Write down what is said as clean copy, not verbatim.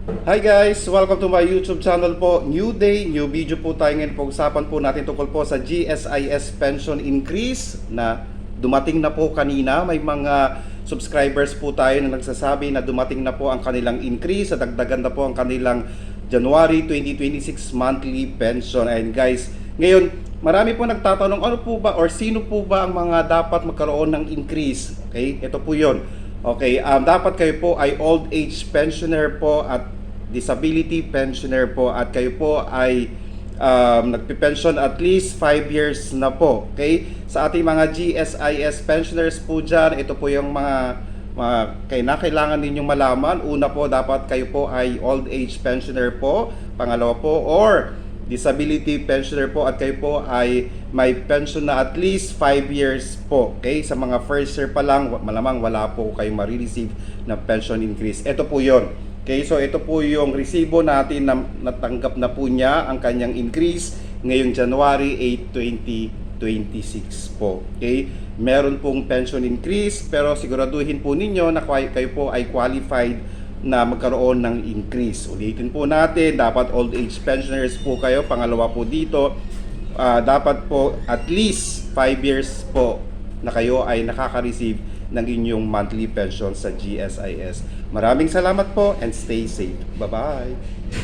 Hi guys! Welcome to my YouTube channel po. New day, new video po tayo ngayon. Pag-usapan po natin tungkol po sa GSIS pension increase na dumating na po kanina. May mga subscribers po tayo na nagsasabi na dumating na po ang kanilang increase. Sa dagdagan na po ang kanilang January 2026 monthly pension. And guys, ngayon marami po nagtatanong ano po ba or sino po ba ang mga dapat magkaroon ng increase. Okay, ito po yon. Okay, dapat kayo po ay old age pensioner po at disability pensioner po at kayo po ay nagpe-pension at least 5 years na po. Okay? Sa ating mga GSIS pensioners po dyan, ito po yung mga kailangan ninyong malaman. Una po, dapat kayo po ay old age pensioner po. Pangalawa po, or disability pensioner po at kayo po ay may pension na at least 5 years po. Okay? Sa mga first year pa lang, malamang wala po kayong ma-receive na pension increase. Ito po yon. Okay, so ito po yung resibo natin na natanggap na po niya ang kanyang increase ngayong January 8, 2026 po. Okay, meron pong pension increase pero siguraduhin po ninyo na kayo po ay qualified na magkaroon ng increase. Ulitin po natin, dapat old age pensioners po kayo. Pangalawa po dito, dapat po at least 5 years po na kayo ay nakaka-receive ng inyong monthly pension sa GSIS. Maraming salamat po and stay safe. Bye-bye!